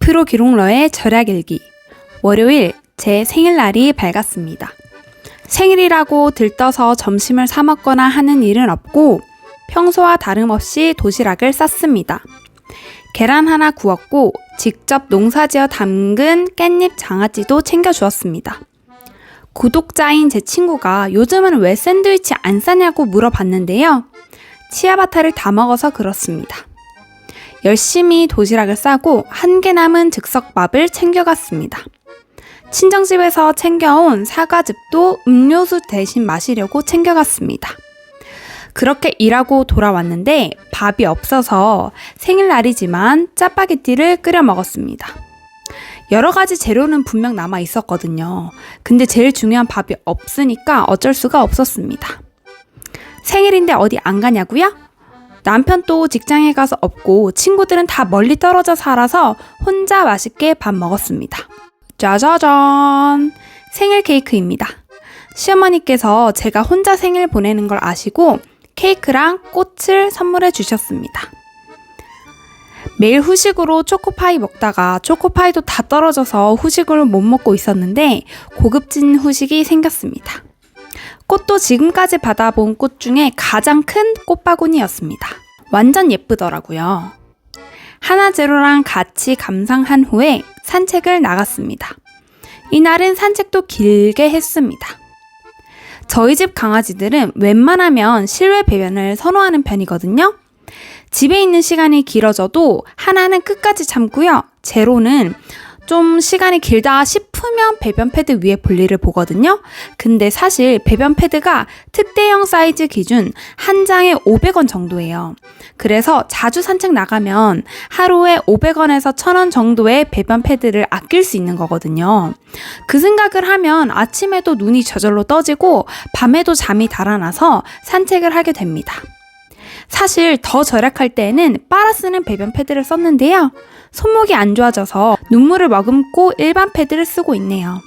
프로 기록러의 절약일기. 월요일 제 생일날이 밝았습니다. 생일이라고 들떠서 점심을 사 먹거나 하는 일은 없고 평소와 다름없이 도시락을 쌌습니다. 계란 하나 구웠고 직접 농사지어 담근 깻잎 장아찌도 챙겨주었습니다. 구독자인 제 친구가 요즘은 왜 샌드위치 안 싸냐고 물어봤는데요. 치아바타를 다 먹어서 그렇습니다. 열심히 도시락을 싸고 한 개 남은 즉석밥을 챙겨갔습니다. 친정집에서 챙겨온 사과즙도 음료수 대신 마시려고 챙겨갔습니다. 그렇게 일하고 돌아왔는데 밥이 없어서 생일날이지만 짜파게티를 끓여 먹었습니다. 여러 가지 재료는 분명 남아 있었거든요. 근데 제일 중요한 밥이 없으니까 어쩔 수가 없었습니다. 생일인데 어디 안 가냐고요? 남편도 직장에 가서 없고 친구들은 다 멀리 떨어져 살아서 혼자 맛있게 밥 먹었습니다. 짜자잔! 생일 케이크입니다. 시어머니께서 제가 혼자 생일 보내는 걸 아시고 케이크랑 꽃을 선물해 주셨습니다. 매일 후식으로 초코파이 먹다가 초코파이도 다 떨어져서 후식을 못 먹고 있었는데 고급진 후식이 생겼습니다. 꽃도 지금까지 받아본 꽃 중에 가장 큰 꽃바구니였습니다. 완전 예쁘더라고요. 하나제로랑 같이 감상한 후에 산책을 나갔습니다. 이날은 산책도 길게 했습니다. 저희 집 강아지들은 웬만하면 실외 배변을 선호하는 편이거든요. 집에 있는 시간이 길어져도 하나는 끝까지 참고요. 제로는 좀 시간이 길다 싶으면 배변 패드 위에 볼일을 보거든요. 근데 사실 배변 패드가 특대형 사이즈 기준 한 장에 500원 정도예요. 그래서 자주 산책 나가면 하루에 500원에서 1000원 정도의 배변 패드를 아낄 수 있는 거거든요. 그 생각을 하면 아침에도 눈이 저절로 떠지고 밤에도 잠이 달아나서 산책을 하게 됩니다. 사실 더 절약할 때에는 빨아 쓰는 배변 패드를 썼는데요. 손목이 안 좋아져서 눈물을 머금고 일반 패드를 쓰고 있네요.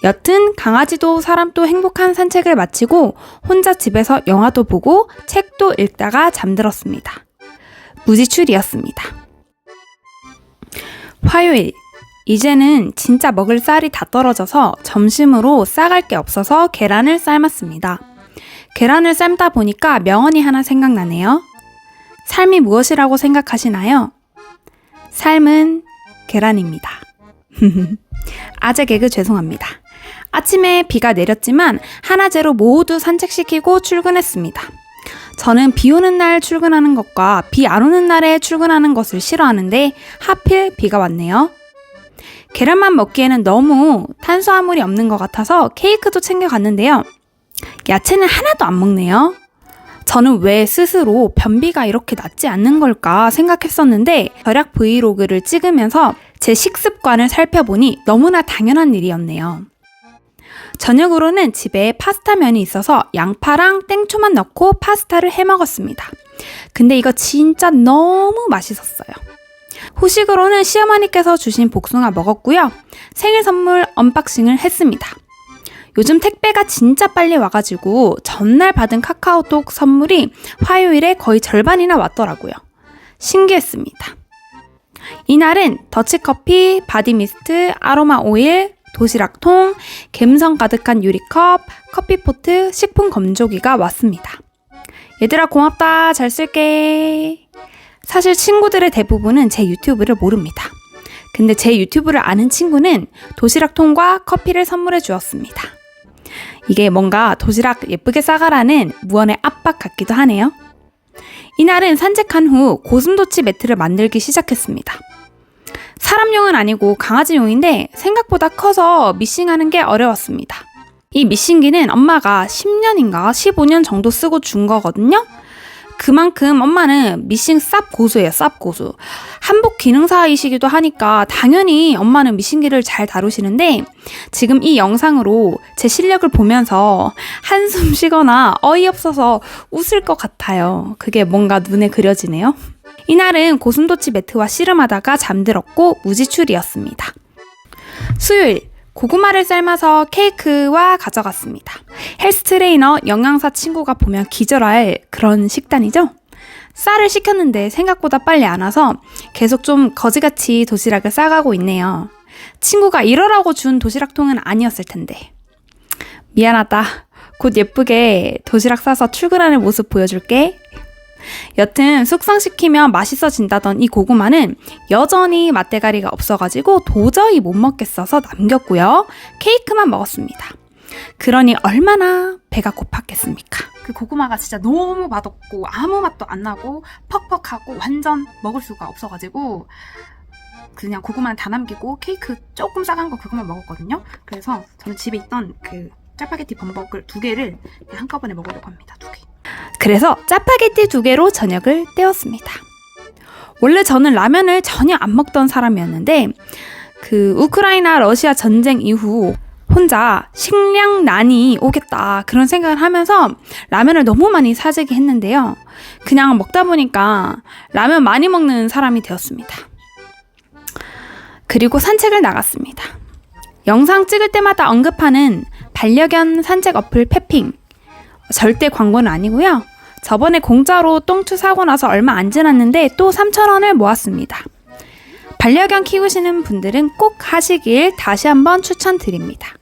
여튼 강아지도 사람도 행복한 산책을 마치고 혼자 집에서 영화도 보고 책도 읽다가 잠들었습니다. 무지출이었습니다. 화요일, 이제는 진짜 먹을 쌀이 다 떨어져서 점심으로 싸갈 게 없어서 계란을 삶았습니다. 계란을 삶다 보니까 명언이 하나 생각나네요. 삶이 무엇이라고 생각하시나요? 삶은 계란입니다. 아재 개그 죄송합니다. 아침에 비가 내렸지만 하나제로 모두 산책시키고 출근했습니다. 저는 비 오는 날 출근하는 것과 비 안 오는 날에 출근하는 것을 싫어하는데 하필 비가 왔네요. 계란만 먹기에는 너무 탄수화물이 없는 것 같아서 케이크도 챙겨갔는데요. 야채는 하나도 안 먹네요. 저는 왜 스스로 변비가 이렇게 낫지 않는 걸까 생각했었는데 절약 브이로그를 찍으면서 제 식습관을 살펴보니 너무나 당연한 일이었네요. 저녁으로는 집에 파스타면이 있어서 양파랑 땡초만 넣고 파스타를 해 먹었습니다. 근데 이거 진짜 너무 맛있었어요. 후식으로는 시어머니께서 주신 복숭아 먹었고요. 생일 선물 언박싱을 했습니다. 요즘 택배가 진짜 빨리 와가지고 전날 받은 카카오톡 선물이 화요일에 거의 절반이나 왔더라고요. 신기했습니다. 이날은 더치커피, 바디미스트, 아로마 오일, 도시락통, 갬성 가득한 유리컵, 커피포트, 식품 건조기가 왔습니다. 얘들아 고맙다. 잘 쓸게. 사실 친구들의 대부분은 제 유튜브를 모릅니다. 근데 제 유튜브를 아는 친구는 도시락통과 커피를 선물해 주었습니다. 이게 뭔가 도시락 예쁘게 싸가라는 무언의 압박 같기도 하네요. 이날은 산책한 후 고슴도치 매트를 만들기 시작했습니다. 사람용은 아니고 강아지용인데 생각보다 커서 미싱하는 게 어려웠습니다. 이 미싱기는 엄마가 10년인가 15년 정도 쓰고 준 거거든요. 그만큼 엄마는 미싱 쌉 고수예요. 쌉 고수. 한복 기능사이시기도 하니까 당연히 엄마는 미싱기를 잘 다루시는데 지금 이 영상으로 제 실력을 보면서 한숨 쉬거나 어이없어서 웃을 것 같아요. 그게 뭔가 눈에 그려지네요. 이날은 고슴도치 매트와 씨름하다가 잠들었고 무지출이었습니다. 수요일, 고구마를 삶아서 케이크와 가져갔습니다. 헬스 트레이너 영양사 친구가 보면 기절할 그런 식단이죠. 쌀을 시켰는데 생각보다 빨리 안 와서 계속 좀 거지같이 도시락을 싸가고 있네요. 친구가 이러라고 준 도시락통은 아니었을 텐데. 미안하다. 곧 예쁘게 도시락 싸서 출근하는 모습 보여줄게. 여튼 숙성시키면 맛있어진다던 이 고구마는 여전히 맛대가리가 없어가지고 도저히 못 먹겠어서 남겼고요. 케이크만 먹었습니다. 그러니 얼마나 배가 고팠겠습니까? 그 고구마가 진짜 너무 맛없고 아무 맛도 안 나고 퍽퍽하고 완전 먹을 수가 없어가지고 그냥 고구마는 다 남기고 케이크 조금 싸간 거 그것만 먹었거든요. 그래서 저는 집에 있던 그 짜파게티 범벅을 2개를 한꺼번에 먹으려고 합니다. 2개. 그래서 짜파게티 2개로 저녁을 때웠습니다. 원래 저는 라면을 전혀 안 먹던 사람이었는데 그 우크라이나 러시아 전쟁 이후 혼자 식량난이 오겠다 그런 생각을 하면서 라면을 너무 많이 사재기 했는데요. 그냥 먹다 보니까 라면 많이 먹는 사람이 되었습니다. 그리고 산책을 나갔습니다. 영상 찍을 때마다 언급하는 반려견 산책 어플 패핑. 절대 광고는 아니고요. 저번에 공짜로 똥투 사고 나서 얼마 안 지났는데 또 3,000원을 모았습니다. 반려견 키우시는 분들은 꼭 하시길 다시 한번 추천드립니다.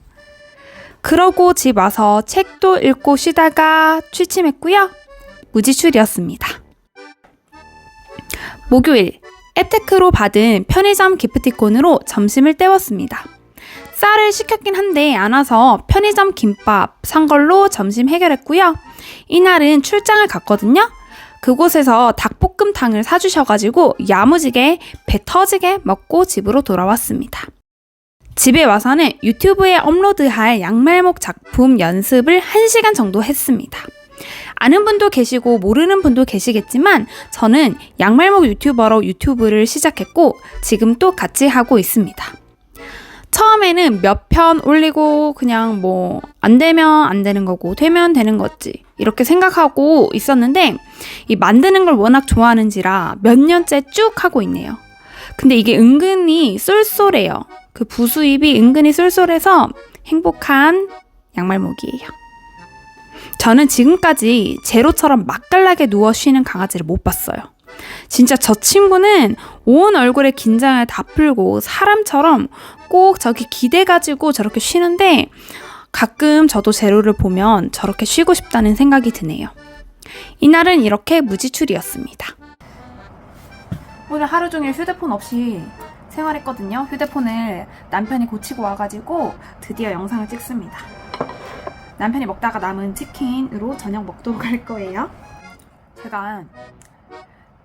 그러고 집 와서 책도 읽고 쉬다가 취침했고요. 무지출이었습니다. 목요일, 앱테크로 받은 편의점 기프티콘으로 점심을 때웠습니다. 쌀을 시켰긴 한데 안 와서 편의점 김밥 산 걸로 점심 해결했고요. 이날은 출장을 갔거든요. 그곳에서 닭볶음탕을 사주셔가지고 야무지게 배 터지게 먹고 집으로 돌아왔습니다. 집에 와서는 유튜브에 업로드할 양말목 작품 연습을 1시간 정도 했습니다. 아는 분도 계시고 모르는 분도 계시겠지만 저는 양말목 유튜버로 유튜브를 시작했고 지금 또 같이 하고 있습니다. 처음에는 몇 편 올리고 그냥 뭐 안 되면 안 되는 거고 되면 되는 거지 이렇게 생각하고 있었는데 이 만드는 걸 워낙 좋아하는지라 몇 년째 쭉 하고 있네요. 근데 이게 은근히 쏠쏠해요. 그 부수입이 은근히 쏠쏠해서 행복한 양말목이에요. 저는 지금까지 제로처럼 맛깔나게 누워 쉬는 강아지를 못 봤어요. 진짜 저 친구는 온 얼굴에 긴장을 다 풀고 사람처럼 꼭 저기 기대가지고 저렇게 쉬는데 가끔 저도 제로를 보면 저렇게 쉬고 싶다는 생각이 드네요. 이날은 이렇게 무지출이었습니다. 오늘 하루 종일 휴대폰 없이 생활했거든요. 휴대폰을 남편이 고치고 와가지고 드디어 영상을 찍습니다. 남편이 먹다가 남은 치킨으로 저녁 먹도록 할 거예요. 제가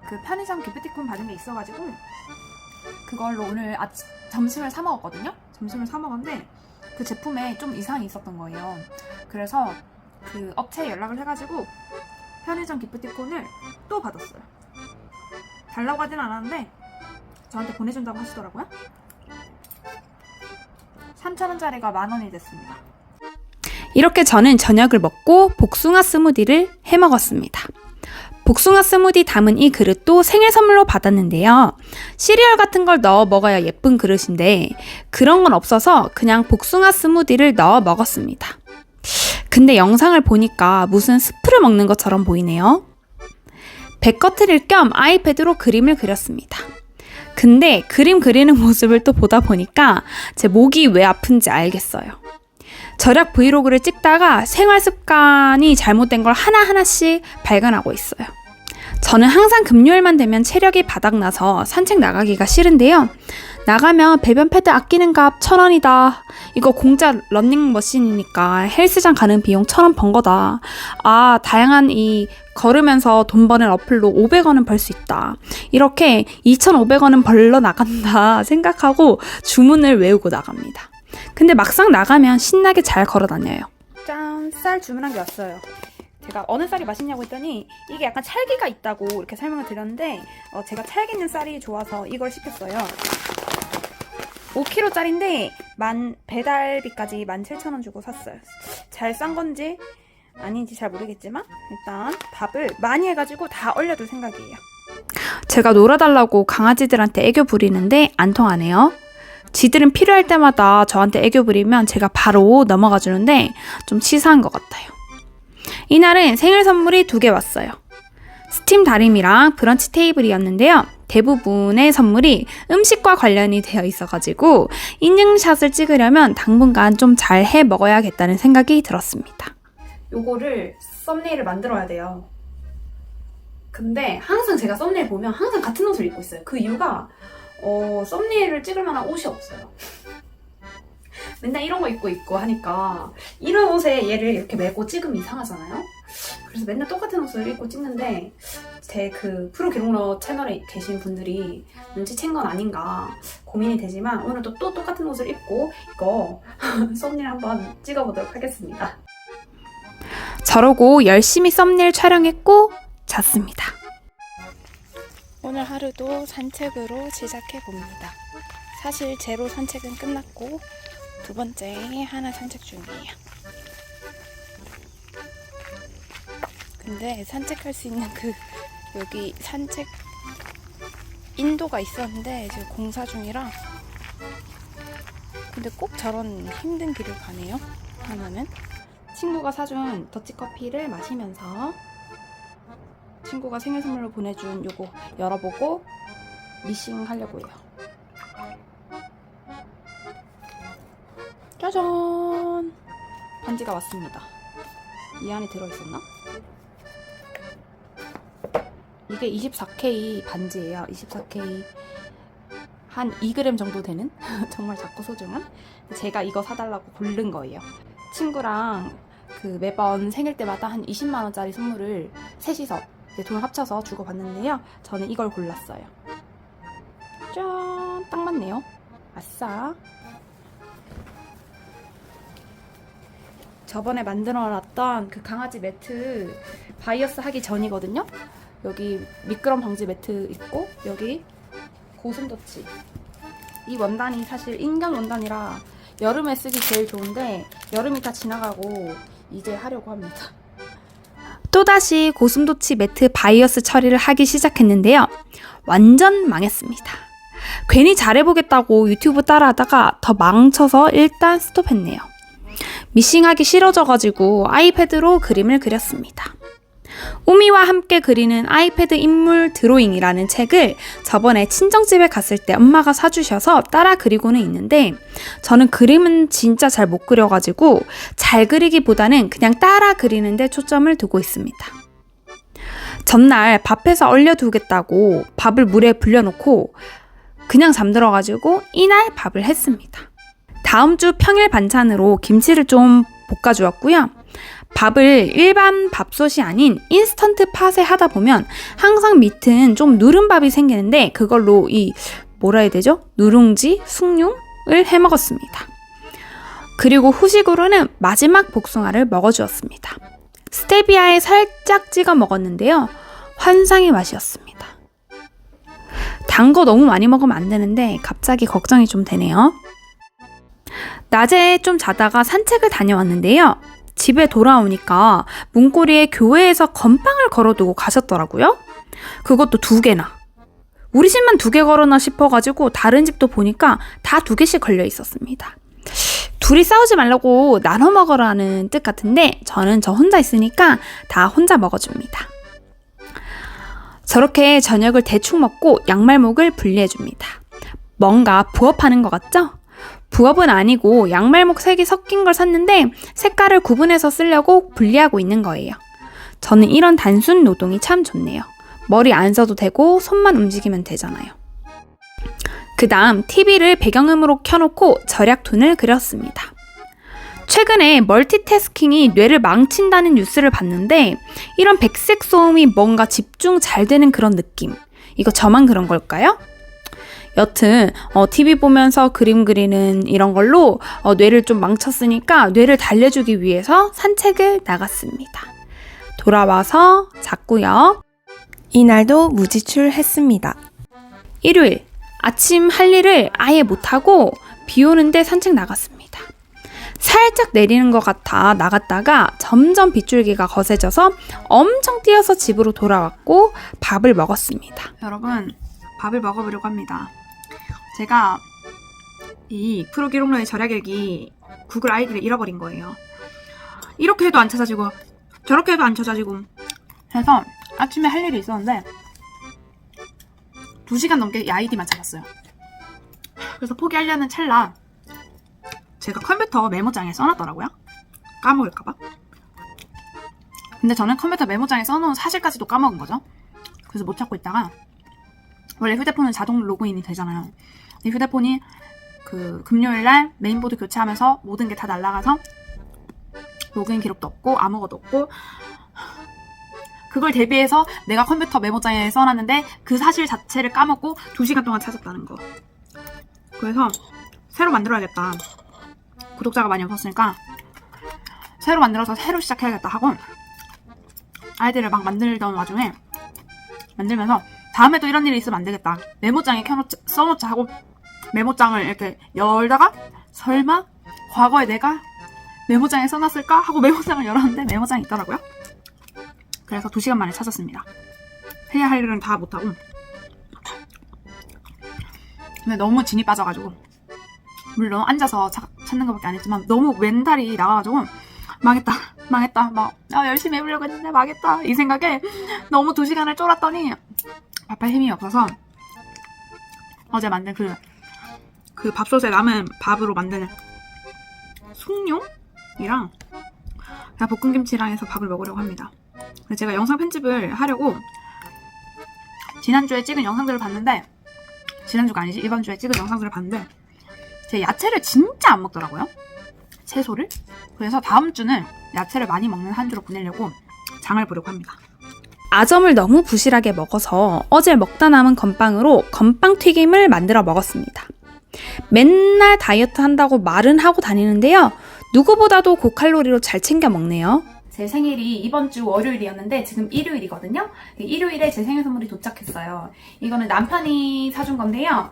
그 편의점 기프티콘 받은 게 있어가지고 그걸로 오늘 점심을 사 먹었거든요. 점심을 사 먹었는데 그 제품에 좀 이상이 있었던 거예요. 그래서 그 업체에 연락을 해가지고 편의점 기프티콘을 또 받았어요. 달라고 하진 않았는데 저한테 보내준다고 하시더라고요. 3,000원짜리가 10,000원이 됐습니다. 이렇게 저는 저녁을 먹고 복숭아 스무디를 해 먹었습니다. 복숭아 스무디 담은 이 그릇도 생일 선물로 받았는데요. 시리얼 같은 걸 넣어 먹어야 예쁜 그릇인데 그런 건 없어서 그냥 복숭아 스무디를 넣어 먹었습니다. 근데 영상을 보니까 무슨 스프를 먹는 것처럼 보이네요. 배 꺼트릴 겸 아이패드로 그림을 그렸습니다. 근데 그림 그리는 모습을 또 보다 보니까 제 목이 왜 아픈지 알겠어요. 절약 브이로그를 찍다가 생활 습관이 잘못된 걸 하나하나씩 발견하고 있어요. 저는 항상 금요일만 되면 체력이 바닥나서 산책 나가기가 싫은데요. 나가면 배변 패드 아끼는 값 1,000원이다. 이거 공짜 러닝머신이니까 헬스장 가는 비용 1,000원 번 거다. 아, 다양한 이 걸으면서 돈 버는 어플로 500원은 벌 수 있다. 이렇게 2,500원은 벌러 나간다 생각하고 주문을 외우고 나갑니다. 근데 막상 나가면 신나게 잘 걸어 다녀요. 짠! 쌀 주문한 게 왔어요. 제가 어느 쌀이 맛있냐고 했더니 이게 약간 찰기가 있다고 이렇게 설명을 드렸는데 제가 찰기 있는 쌀이 좋아서 이걸 시켰어요. 5kg짜리인데 배달비까지 17,000원 주고 샀어요. 잘 싼 건지 아닌지 잘 모르겠지만 일단 밥을 많이 해가지고 다 얼려둘 생각이에요. 제가 놀아달라고 강아지들한테 애교 부리는데 안 통하네요. 지들은 필요할 때마다 저한테 애교 부리면 제가 바로 넘어가 주는데 좀 치사한 것 같아요. 이날은 생일 선물이 2개 왔어요. 스팀 다림이랑 브런치 테이블이었는데요. 대부분의 선물이 음식과 관련이 되어 있어가지고 인증샷을 찍으려면 당분간 좀 잘 해 먹어야겠다는 생각이 들었습니다. 요거를 썸네일을 만들어야 돼요. 근데 항상 제가 썸네일 보면 항상 같은 옷을 입고 있어요. 그 이유가 썸네일을 찍을 만한 옷이 없어요. 맨날 이런 거 입고 있고 하니까 이런 옷에 얘를 이렇게 메고 찍으면 이상하잖아요? 그래서 맨날 똑같은 옷을 입고 찍는데 제 그 프로 기록러 채널에 계신 분들이 눈치챈 건 아닌가 고민이 되지만 오늘도 또 똑같은 옷을 입고 이거 썸네일 한번 찍어보도록 하겠습니다. 저러고 열심히 썸네일 촬영했고 잤습니다. 오늘 하루도 산책으로 시작해봅니다. 사실 제로 산책은 끝났고 두 번째 하나 산책 중이에요. 근데 산책할 수 있는 여기 산책 인도가 있었는데 지금 공사 중이라 근데 꼭 저런 힘든 길을 가네요. 하나는 친구가 사준 더치커피를 마시면서 친구가 생일 선물로 보내준 요거 열어보고 미싱 하려고 해요. 짜잔! 반지가 왔습니다. 이 안에 들어있었나? 이게 24K 반지예요. 24K 한 2g 정도 되는 정말 작고 소중한 제가 이거 사달라고 고른 거예요. 친구랑 매번 생일 때마다 한 20만원짜리 선물을 셋이서 돈을 합쳐서 주고받는데요. 저는 이걸 골랐어요. 짠! 딱 맞네요. 아싸! 저번에 만들어놨던 그 강아지 매트 바이어스 하기 전이거든요. 여기 미끄럼 방지 매트 있고 여기 고슴도치. 이 원단이 사실 인견 원단이라 여름에 쓰기 제일 좋은데 여름이 다 지나가고 이제 하려고 합니다. 또다시 고슴도치 매트 바이어스 처리를 하기 시작했는데요. 완전 망했습니다. 괜히 잘해보겠다고 유튜브 따라하다가 더 망쳐서 일단 스톱했네요. 미싱하기 싫어져가지고 아이패드로 그림을 그렸습니다. 우미와 함께 그리는 아이패드 인물 드로잉이라는 책을 저번에 친정집에 갔을 때 엄마가 사주셔서 따라 그리고는 있는데 저는 그림은 진짜 잘 못 그려가지고 잘 그리기보다는 그냥 따라 그리는데 초점을 두고 있습니다. 전날 밥해서 얼려두겠다고 밥을 물에 불려놓고 그냥 잠들어가지고 이날 밥을 했습니다. 다음 주 평일 반찬으로 김치를 좀 볶아주었고요. 밥을 일반 밥솥이 아닌 인스턴트 팟에 하다 보면 항상 밑은 좀 누른 밥이 생기는데 그걸로 뭐라 해야 되죠? 누룽지, 숭늉을 해 먹었습니다. 그리고 후식으로는 마지막 복숭아를 먹어주었습니다. 스테비아에 살짝 찍어 먹었는데요. 환상의 맛이었습니다. 단 거 너무 많이 먹으면 안 되는데 갑자기 걱정이 좀 되네요. 낮에 좀 자다가 산책을 다녀왔는데요. 집에 돌아오니까 문고리에 교회에서 건빵을 걸어두고 가셨더라고요. 그것도 2개나. 우리 집만 2개 걸어나 싶어가지고 다른 집도 보니까 다 2개씩 걸려 있었습니다. 둘이 싸우지 말라고 나눠 먹으라는 뜻 같은데 저는 저 혼자 있으니까 다 혼자 먹어줍니다. 저렇게 저녁을 대충 먹고 양말목을 분리해줍니다. 뭔가 부업하는 것 같죠? 부업은 아니고 양말목 3개 섞인 걸 샀는데 색깔을 구분해서 쓰려고 분리하고 있는 거예요. 저는 이런 단순 노동이 참 좋네요. 머리 안 써도 되고 손만 움직이면 되잖아요. 그 다음 TV를 배경음으로 켜놓고 절약툰을 그렸습니다. 최근에 멀티태스킹이 뇌를 망친다는 뉴스를 봤는데 이런 백색 소음이 뭔가 집중 잘 되는 그런 느낌. 이거 저만 그런 걸까요? 여튼 TV 보면서 그림 그리는 이런 걸로 뇌를 좀 망쳤으니까 뇌를 달래주기 위해서 산책을 나갔습니다. 돌아와서 잤고요. 이날도 무지출했습니다. 일요일 아침 할 일을 아예 못하고 비 오는데 산책 나갔습니다. 살짝 내리는 것 같아 나갔다가 점점 빗줄기가 거세져서 엄청 뛰어서 집으로 돌아왔고 밥을 먹었습니다. 여러분, 밥을 먹어보려고 합니다. 제가 이 프로 기록러의 절약일기 구글 아이디를 잃어버린 거예요. 이렇게 해도 안 찾아지고 저렇게 해도 안 찾아지고 해서 아침에 할 일이 있었는데 2시간 넘게 이 아이디만 찾았어요. 그래서 포기하려는 찰나 제가 컴퓨터 메모장에 써놨더라고요. 까먹을까봐. 근데 저는 컴퓨터 메모장에 써놓은 사실까지도 까먹은 거죠. 그래서 못 찾고 있다가 원래 휴대폰은 자동 로그인이 되잖아요. 근데 휴대폰이 그 금요일날 메인보드 교체하면서 모든 게 다 날아가서 로그인 기록도 없고 아무것도 없고, 그걸 대비해서 내가 컴퓨터 메모장에 써놨는데 그 사실 자체를 까먹고 2시간 동안 찾았다는 거. 그래서 새로 만들어야겠다. 구독자가 많이 없었으니까 새로 만들어서 새로 시작해야겠다 하고 아이디를 막 만들던 와중에 만들면서 다음에 또 이런 일이 있으면 안 되겠다. 메모장에 써놓자 하고 메모장을 이렇게 열다가 설마 과거에 내가 메모장에 써놨을까 하고 메모장을 열었는데 메모장이 있더라고요. 그래서 2시간 만에 찾았습니다. 해야 할 일은 다 못하고. 근데 너무 진이 빠져가지고, 물론 앉아서 찾는 것밖에 안 했지만 너무 멘탈이 나가가지고 망했다 막 열심히 해보려고 했는데 망했다 이 생각에 너무 2시간을 쫄았더니 밥할 힘이 없어서 어제 만든 그 밥솥에 남은 밥으로 만든 숭늉이랑 그냥 볶음김치랑 해서 밥을 먹으려고 합니다. 제가 영상 편집을 하려고 지난주에 찍은 영상들을 봤는데, 지난주가 아니지 이번 주에 찍은 영상들을 봤는데 제 야채를 진짜 안 먹더라고요. 채소를. 그래서 다음 주는 야채를 많이 먹는 한 주로 보내려고 장을 보려고 합니다. 아점을 너무 부실하게 먹어서 어제 먹다 남은 건빵으로 건빵 튀김을 만들어 먹었습니다. 맨날 다이어트 한다고 말은 하고 다니는데요. 누구보다도 고칼로리로 잘 챙겨 먹네요. 제 생일이 이번 주 월요일이었는데 지금 일요일이거든요. 일요일에 제 생일 선물이 도착했어요. 이거는 남편이 사준 건데요.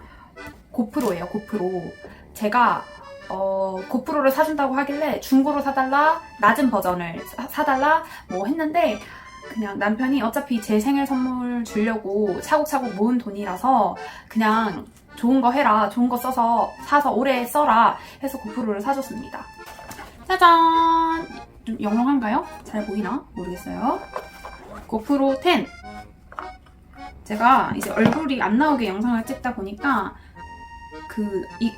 고프로예요. 고프로. 제가 고프로를 사준다고 하길래 중고로 사달라, 낮은 버전을 사달라 뭐 했는데 그냥 남편이 어차피 제 생일 선물 주려고 차곡차곡 모은 돈이라서 그냥 좋은 거 해라, 좋은 거 사서 오래 써라 해서 고프로를 사줬습니다. 짜잔! 좀 영롱한가요? 잘 보이나? 모르겠어요. 고프로 10. 제가 이제 얼굴이 안 나오게 영상을 찍다 보니까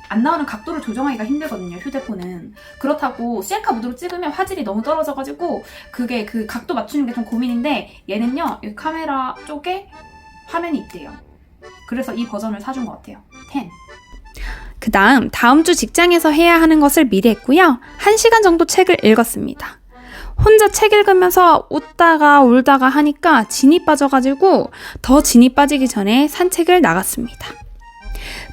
안 나오는 각도를 조정하기가 힘들거든요, 휴대폰은. 그렇다고 셀카 모드로 찍으면 화질이 너무 떨어져가지고 그게 그 각도 맞추는 게 좀 고민인데, 얘는요, 이 카메라 쪽에 화면이 있대요. 그래서 이 버전을 사준 것 같아요. 10. 그 다음 주 직장에서 해야 하는 것을 미리 했고요. 1시간 정도 책을 읽었습니다. 혼자 책 읽으면서 웃다가 울다가 하니까 진이 빠져가지고 더 진이 빠지기 전에 산책을 나갔습니다.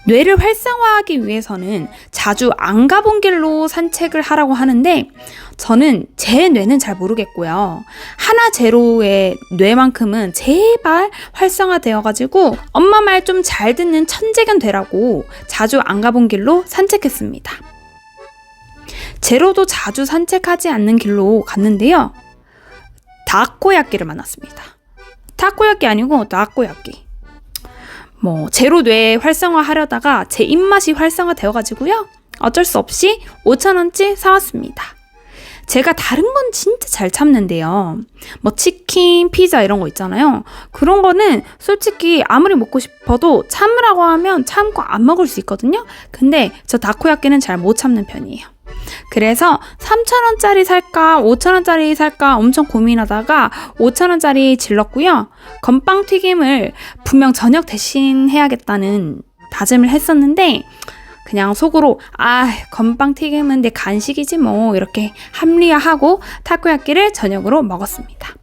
뇌를 활성화하기 위해서는 자주 안 가본 길로 산책을 하라고 하는데 저는 제 뇌는 잘 모르겠고요. 하나 제로의 뇌만큼은 제발 활성화되어가지고 엄마 말 좀 잘 듣는 천재견 되라고 자주 안 가본 길로 산책했습니다. 제로도 자주 산책하지 않는 길로 갔는데요. 다코야끼를 만났습니다. 타코야끼 아니고 다코야끼. 제로 뇌 활성화 하려다가 제 입맛이 활성화되어가지고요. 어쩔 수 없이 5,000원치 사왔습니다. 제가 다른 건 진짜 잘 참는데요. 치킨, 피자 이런 거 있잖아요. 그런 거는 솔직히 아무리 먹고 싶어도 참으라고 하면 참고 안 먹을 수 있거든요. 근데 저 다코야끼는 잘 못 참는 편이에요. 그래서 3,000원짜리 살까 5,000원짜리 살까 엄청 고민하다가 5,000원짜리 질렀고요. 건빵 튀김을 분명 저녁 대신 해야겠다는 다짐을 했었는데 그냥 속으로 건빵 튀김은 내 간식이지 뭐 이렇게 합리화하고 타코야끼를 저녁으로 먹었습니다.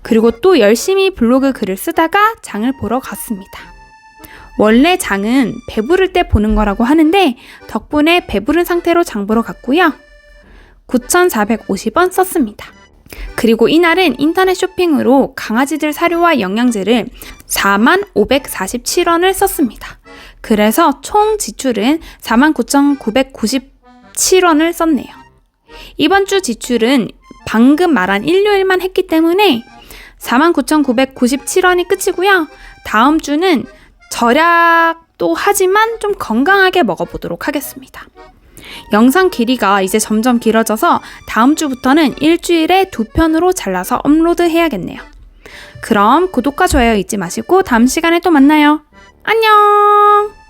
그리고 또 열심히 블로그 글을 쓰다가 장을 보러 갔습니다. 원래 장은 배부를 때 보는 거라고 하는데 덕분에 배부른 상태로 장 보러 갔고요. 9,450원 썼습니다. 그리고 이날은 인터넷 쇼핑으로 강아지들 사료와 영양제를 45,547원을 썼습니다. 그래서 총 지출은 49,997원을 썼네요. 이번 주 지출은 방금 말한 일요일만 했기 때문에 49,997원이 끝이고요. 다음 주는 절약도 하지만 좀 건강하게 먹어보도록 하겠습니다. 영상 길이가 이제 점점 길어져서 다음 주부터는 일주일에 2편으로 잘라서 업로드 해야겠네요. 그럼 구독과 좋아요 잊지 마시고 다음 시간에 또 만나요. 안녕!